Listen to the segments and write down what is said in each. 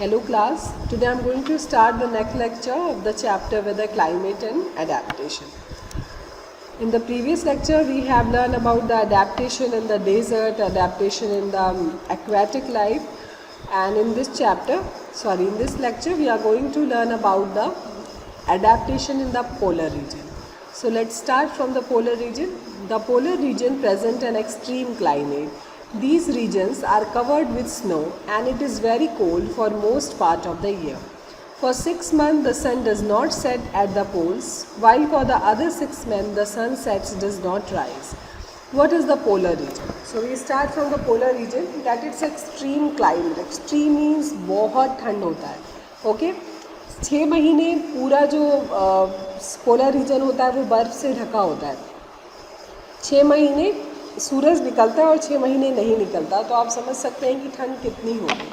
Hello class, today I am going to start the next lecture of the chapter Weather, Climate and Adaptation. In the previous lecture we have learned about the adaptation in the desert, adaptation in the aquatic life, and in this lecture we are going to learn about the adaptation in the polar region. So let's start from the polar region. The polar region present an extreme climate. These regions are covered with snow and it is very cold for most part of the year. For 6 months the sun does not set at the poles, while for the other 6 months the sun sets does not rise. What is the polar region? So we start from the polar region, that it's extreme climate. Extreme means बहुत ठंड होता है. Okay? 6 महीने पूरा जो polar region होता है वो बर्फ़ से ढका होता है. 6 महीने सूरज निकलता है और 6 महीने नहीं निकलता, तो आप समझ सकते हैं कि ठंड कितनी होगी.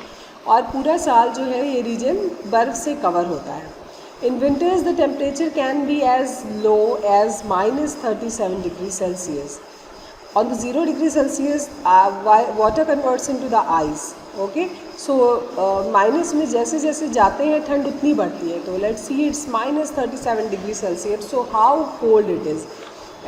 और पूरा साल जो है ये रीजन बर्फ़ से कवर होता है. In winters the temperature can be as low as -37 degree Celsius. On the 0 degree Celsius water converts into the ice. Okay, so minus में जैसे जैसे जाते हैं ठंड उतनी बढ़ती है. तो let's see it's -37 degree Celsius. So how cold it is.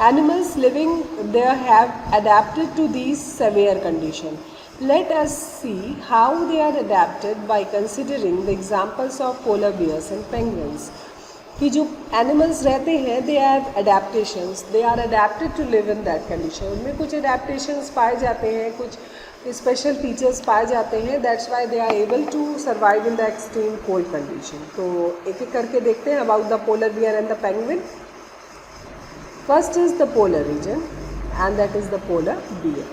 Animals living there have adapted to these severe conditions. Let us see how they are adapted by considering the examples of polar bears and penguins. कि जो animals रहते हैं they have adaptations, they are adapted to live in that condition. उनमें कुछ adaptations पाए जाते हैं, कुछ special features पाए जाते हैं. That's why they are able to survive in the extreme cold condition. तो एक एक करके देखते हैं about the polar bear and the penguin. First is the polar region, and that is the polar bear.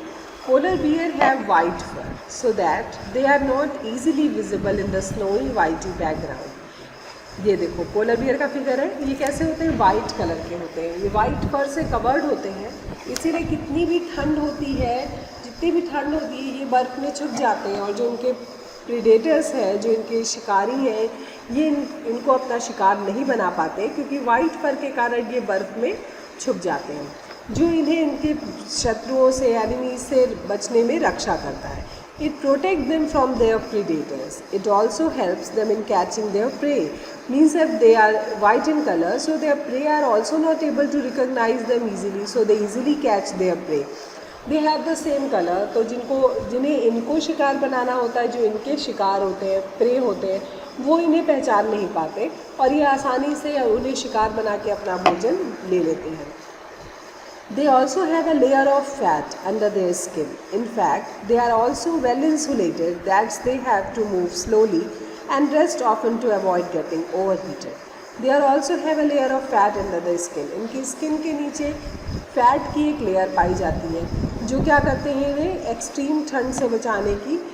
Polar bear have white fur so that they are not easily visible in the snowy whitey background. ये देखो polar bear का figure है. ये कैसे होते हैं? White colour के होते हैं. ये वाइट फर से कवर्ड होते हैं, इसीलिए कितनी भी ठंड होती है, जितनी भी ठंड होती है, ये बर्फ़ में छुप जाते हैं. और जो उनके प्रीडेटर्स हैं, जो इनके शिकारी हैं, ये इनको अपना शिकार नहीं बना पाते क्योंकि वाइट फर के कारण ये बर्फ़ में छुप जाते हैं, जो इन्हें इनके शत्रुओं से, एनिमीज से बचने में रक्षा करता है. It protect them from their predators. It also helps them in catching their prey. Means if they are white in colour, so their prey are also not able to recognize them easily, so they easily catch their prey. They have the same colour. तो जिन्हें इनको शिकार बनाना होता है, जो इनके शिकार होते हैं, प्रे होते हैं, वो इन्हें पहचान नहीं पाते और ये आसानी से उन्हें शिकार बना के अपना भोजन ले लेते हैं. They also have a layer of fat under their skin. In fact, they are also well insulated that they have to move slowly and rest often to avoid getting overheated. They are also have a layer of fat under their skin. इनकी skin के नीचे fat की एक layer पाई जाती है, जो क्या करते हैं, इन्हें एक्सट्रीम ठंड से बचाने की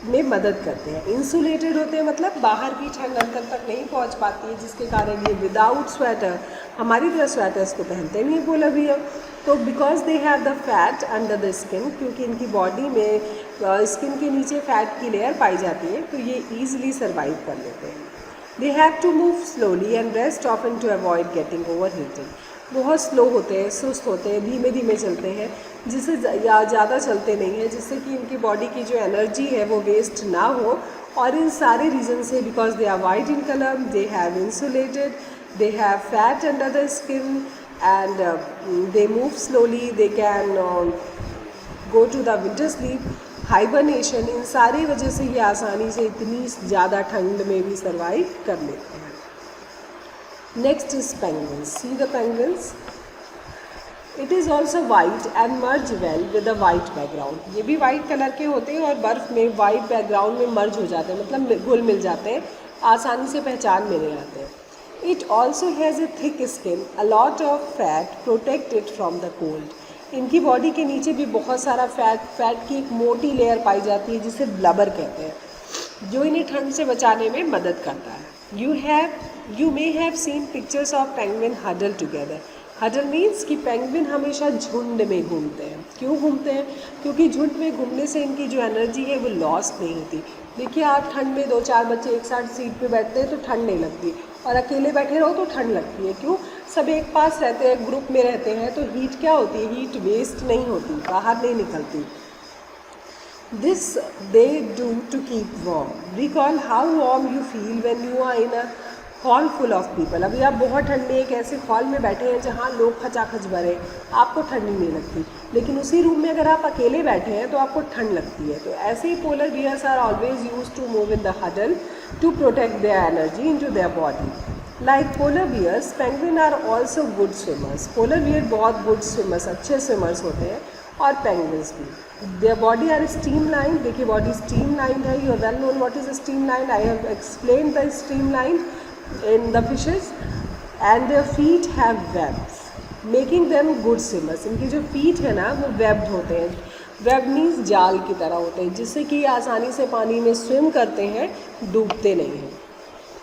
में मदद करते हैं. इंसुलेटेड होते हैं मतलब बाहर की ठंड अंदर तक नहीं पहुंच पाती है, जिसके कारण ये विदाउट स्वेटर, हमारी तरह स्वेटर्स को पहनते नहीं पोलर बियर. तो because they have the fat under the skin, क्योंकि इनकी बॉडी में स्किन के नीचे फैट की लेयर पाई जाती है, तो ये ईजिली सर्वाइव कर लेते हैं. They have to move slowly and rest often to avoid getting over heated. बहुत स्लो होते हैं, सुस्त होते हैं, धीमे धीमे चलते हैं, जिससे ज़्यादा चलते नहीं हैं, जिससे कि इनकी बॉडी की जो एनर्जी है वो वेस्ट ना हो. और इन सारे रीज़न से, because they are white in colour, they have insulated, they have fat under the skin and they move slowly, they can go to the winter sleep, hibernation. इन सारी वजह से ये आसानी से इतनी ज़्यादा ठंड में भी सर्वाइव कर लेते हैं. Next is penguins. See the penguins. It is also white and merge well with a white background. ये भी वाइट कलर के होते हैं और बर्फ़ में वाइट बैकग्राउंड में मर्ज हो जाते हैं, मतलब घुल मिल जाते हैं, आसानी से पहचान में नहीं आते हैं. It also has a thick skin, a lot of fat protect it from the cold. इनकी बॉडी के नीचे भी बहुत सारा फैट की एक मोटी लेयर पाई जाती है, जिसे ब्लबर कहते हैं, जो इन्हें ठंड से बचाने में मदद करता है. You may have seen pictures of penguin huddle together. Huddle means कि पेंगुइन हमेशा झुंड में घूमते हैं. क्यों घूमते हैं? क्योंकि झुंड में घूमने से इनकी जो एनर्जी है वो लॉस नहीं होती. देखिए, आप ठंड में 2-4 बच्चे एक साथ सीट पे बैठते हैं तो ठंड नहीं लगती, और अकेले बैठे रहो तो ठंड लगती है. क्यों? सब एक पास रहते हैं, ग्रुप में रहते हैं, तो हीट क्या होती है? हीट वेस्ट नहीं होती, बाहर नहीं निकलती. This they do to keep warm. Recall how warm you feel when you are in a hall full of people. अभी आप बहुत ठंड में एक ऐसे हॉल में बैठे हैं जहाँ लोग खचाखच भरे, आपको ठंड नहीं लगती, लेकिन उसी रूम में अगर आप अकेले बैठे हैं तो आपको ठंड लगती है. तो ऐसे ही polar bears are always use to move in the huddle to protect their energy into their body. Like polar bears, penguin are also good swimmers. Polar bear बहुत गुड स्विमर्स, अच्छे स्विमर्स होते हैं, और penguins भी. Their body are streamline. देखिए body streamline है. You are well known what is streamline. I have explain the streamline in the fishes. And their feet have webs making them good swimmers. इनकी जो feet है ना वो webbed होते हैं. web means जाल की तरह होते हैं, जिससे कि आसानी से पानी में swim करते हैं, डूबते नहीं हैं.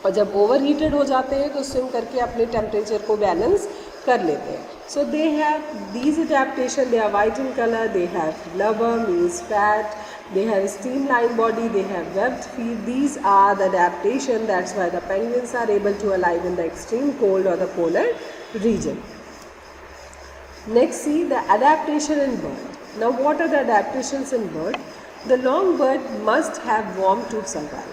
और जब ओवर हीटेड हो जाते हैं तो स्विम करके अपने टेम्परेचर को बैलेंस कर लेते हैं. So they have these adaptation. They are white in colour. They have blubber means fat. They have streamlined body. They have webbed feet. These are the adaptation. That's why the penguins are able to alive in the extreme cold or the polar region. Next, see the adaptation in bird. Now, what are the adaptations in bird? The long bird must have warm to survive.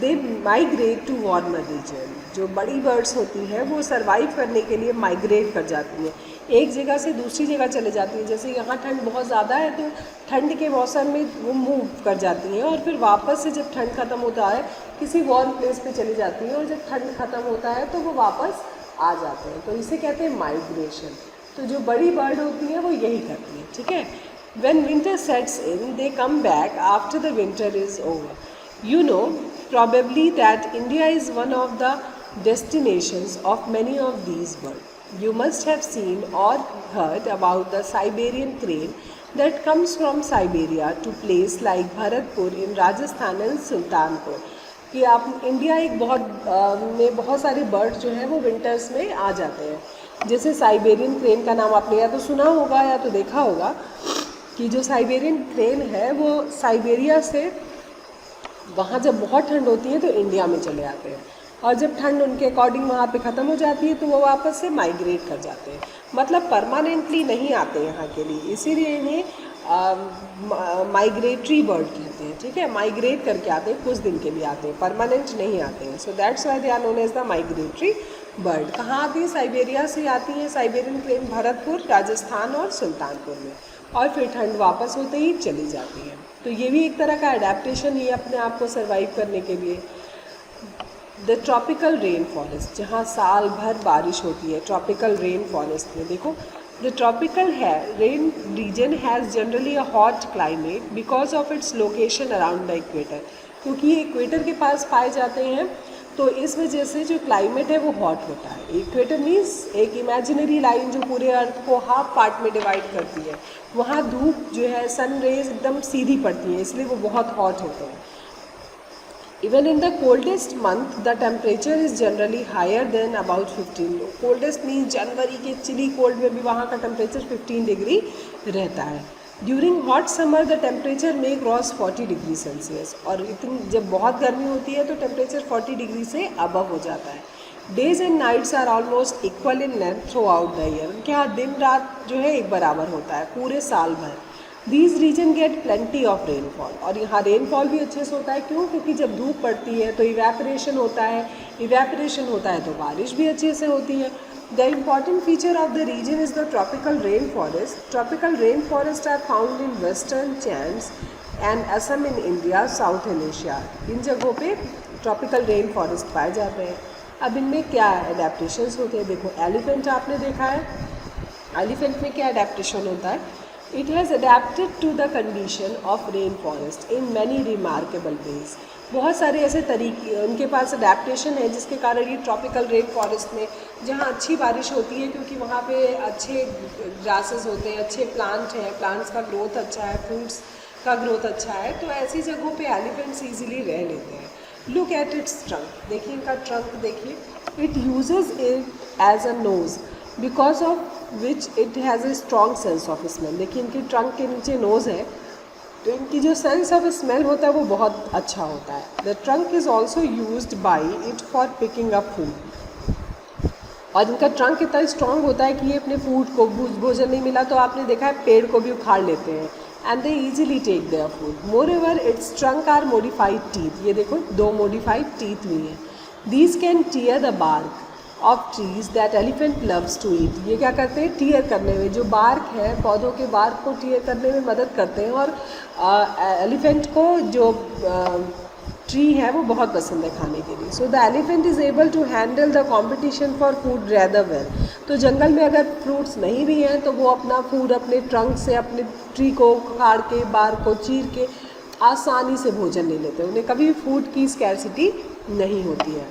They migrate to warmer region. जो बड़ी birds होती हैं वो survive करने के लिए migrate कर जाती हैं, एक जगह से दूसरी जगह चले जाती हैं. जैसे यहाँ ठंड बहुत ज़्यादा है तो ठंड के मौसम में वो मूव कर जाती हैं, और फिर वापस से जब ठंड ख़त्म होता है किसी वार्म प्लेस पे चली जाती हैं, और जब ठंड ख़त्म होता है तो वो वापस आ जाते हैं. तो इसे कहते हैं माइग्रेशन. तो जो बड़ी बर्ड होती हैं वो यही करती हैं. ठीक है. When winter sets in, they come back after the winter is over. You know probably that India is one of the destinations of many of these birds. You must have seen or heard about the Siberian crane that comes from Siberia to place like Bharatpur in Rajasthan and Sultanpur. कि आप India एक में बहुत सारे bird जो हैं वो winters में आ जाते हैं. जैसे साइबेरियन क्रेन का नाम आपने या तो सुना होगा या तो देखा होगा कि जो साइबेरियन क्रेन है वो साइबेरिया से वहाँ जब बहुत ठंड होती है तो इंडिया में चले आते हैं, और जब ठंड उनके अकॉर्डिंग वहाँ पे ख़त्म हो जाती है तो वो वापस से माइग्रेट कर जाते हैं. मतलब परमानेंटली नहीं आते यहाँ के लिए, इसीलिए इन्हें माइग्रेटरी बर्ड कहते हैं. ठीक है. माइग्रेट करके आते हैं, कुछ दिन के लिए आते हैं, परमानेंट नहीं आते हैं. So that's why they are known as the migratory bird. कहाँ आती है? साइबेरिया से आती है. साइबेरियन क्रेन भरतपुर, राजस्थान और सुल्तानपुर में, और फिर ठंड वापस होते ही चली जाती है. तो ये भी एक तरह का अडेप्टेशन ही है अपने आप को सर्वाइव करने के लिए. द ट्रॉपिकल रेन फॉरेस्ट, जहाँ साल भर बारिश होती है, ट्रॉपिकल रेन फॉरेस्ट में देखो. The tropical rain region has generally a hot climate because of its location around the equator. क्योंकि ये इक्वेटर के पास पाए जाते हैं तो इस वजह से जो क्लाइमेट है वो हॉट होता है. इक्वेटर मीन्स एक इमेजिनरी लाइन जो पूरे अर्थ को हाफ पार्ट में डिवाइड करती है. वहाँ धूप जो है, सन रेज एकदम सीधी पड़ती है, इसलिए वो बहुत हॉट होते हैं. Even in the coldest month, the temperature is generally higher than about 15. Coldest means जनवरी के चिली कोल्ड में भी वहाँ का टेम्परेचर 15 डिग्री रहता है. During hot summer, the temperature may cross 40 degree Celsius. और इतनी जब बहुत गर्मी होती है तो टेम्परेचर 40 डिग्री से अबव हो जाता है. Days and nights are almost equal in length throughout the year. उनके यहाँ दिन रात जो है एक बराबर होता है पूरे साल भर. These region get plenty of rainfall. और यहाँ रेनफॉल भी अच्छे से होता है. क्यों? क्योंकि जब धूप पड़ती है तो इवेपोरेशन होता है, इवेपोरेशन होता है तो बारिश भी अच्छे से होती है. The important feature of the region is the tropical rainforest. Tropical rainforests are found in western Chams and Assam in India, South in Asia. इन जगहों पे tropical rainforest पाए जाते हैं. अब इनमें क्या adaptations होते हैं? देखो एलिफेंट आपने देखा है. एलिफेंट में क्या अडेप्टेशन होता है? It has adapted to the condition of rainforest in many remarkable ways. बहुत सारे ऐसे तरीके उनके पास अडेप्टेशन है जिसके कारण ये ट्रॉपिकल रेन फॉरेस्ट में जहाँ अच्छी बारिश होती है, क्योंकि वहाँ पे अच्छे ग्रासेस होते हैं, अच्छे प्लांट हैं, प्लांट्स का ग्रोथ अच्छा है, फ्रूट्स का ग्रोथ अच्छा है, तो ऐसी जगहों पे एलिफेंट्स इजीली रह लेते हैं. Look at its trunk. देखिए इनका ट्रंक देखिए. It uses it as a nose because of which it has a strong sense of smell. देखिए इनके ट्रंक के नीचे नोज़ है तो इनकी जो सेंस ऑफ स्मेल होता है वो बहुत अच्छा होता है. The trunk is also used by it for picking up food. और इनका ट्रंक इतना स्ट्रॉन्ग होता है कि ये अपने फूड को, भोजन नहीं मिला तो आपने देखा है पेड़ को भी उखाड़ लेते हैं. and they easily take their food. Moreover, its trunk are modified teeth. ये देखो 2 modified teeth भी हैं. These can tear the bark of trees that elephant loves to eat. ये क्या करते हैं, टीयर करने में, जो बार्क है पौधों के बार्क को टीयर करने में मदद करते हैं, और एलिफेंट को जो ट्री है वो बहुत पसंद है खाने के लिए. So the elephant is able to handle the competition for food rather well. तो जंगल में अगर फ्रूट्स नहीं भी हैं तो वो अपना फूड अपने ट्रंक से, अपने ट्री को उखाड़ के, बार को चीर के आसानी से भोजन ले लेते हैं. उन्हें कभी फूड की स्कैरसिटी नहीं होती है.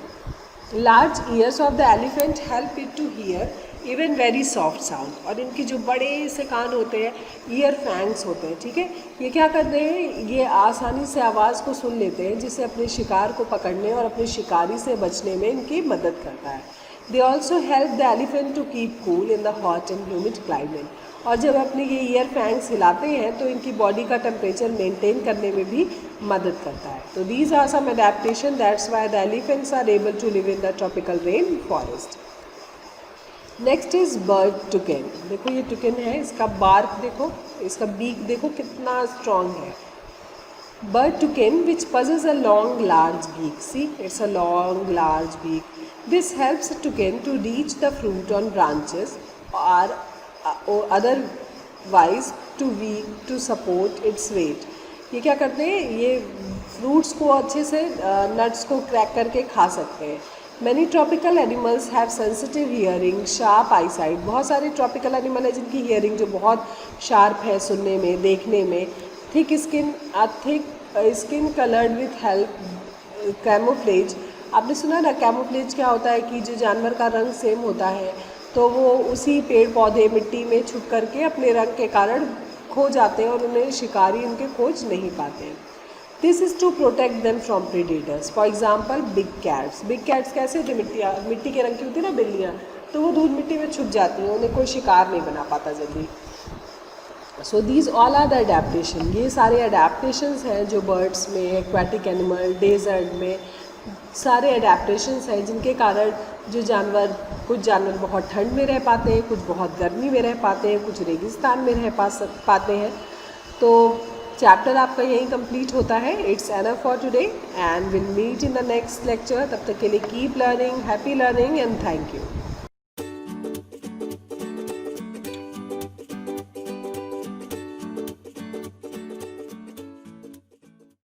Large ears of the elephant help it to hear even very soft sound. और इनके जो बड़े से कान होते हैं, ईयर फैंग्स होते हैं, ठीक है, ये क्या करते हैं, ये आसानी से आवाज़ को सुन लेते हैं, जिससे अपने शिकार को पकड़ने और अपने शिकारी से बचने में इनकी मदद करता है. They also help the elephant to keep cool in the hot and humid climate. और जब अपने ये ईयर फैंग्स हिलाते हैं तो इनकी बॉडी का टेम्परेचर मेंटेन करने में भी मदद करता है. तो these are some adaptation, that's why the elephants are able to live in the tropical rain forest. Next is bird toucan. देखो ये टुकेन है, इसका बार्क देखो, इसका बीक देखो कितना स्ट्रॉन्ग है. Bird toucan which possess a long large beak. See it's a long large beak. This helps toucan to reach the fruit on branches और otherwise too weak to support its weight. ये क्या करते हैं, ये fruits को अच्छे से, nuts को क्रैक करके खा सकते हैं. Many tropical animals have sensitive hearing, sharp eyesight. बहुत सारे ट्रॉपिकल एनिमल है जिनकी हियरिंग जो बहुत शार्प है सुनने में, देखने में. Thick skin coloured with help camouflage. आपने सुना ना कैमोफ्लेज क्या होता है, कि जो जानवर का रंग सेम होता है तो वो उसी पेड़ पौधे मिट्टी में छुप करके अपने रंग के कारण खो जाते हैं और उन्हें शिकारी उनके खोज नहीं पाते हैं. This is to protect them from predators. For example big cats. Big cats कैसे होते, मिट्टी के रंग की होती है ना बिल्लियाँ, तो वो धूल मिट्टी में छुप जाती हैं, उन्हें कोई शिकार नहीं बना पाता जल्दी. So these all are the adaptation. ये सारे अडेप्टेशंस हैं जो बर्ड्स में, एक्वाटिक एनिमल, डेजर्ट में सारे अडेप्टेशंस हैं, जिनके कारण जो जानवर, कुछ जानवर बहुत ठंड में रह पाते हैं, कुछ बहुत गर्मी में रह पाते हैं, कुछ रेगिस्तान में रह पाते हैं. तो चैप्टर आपका यही कंप्लीट होता है. It's enough for today and will meet in the next lecture. तब तक के लिए keep learning, happy learning and thank you.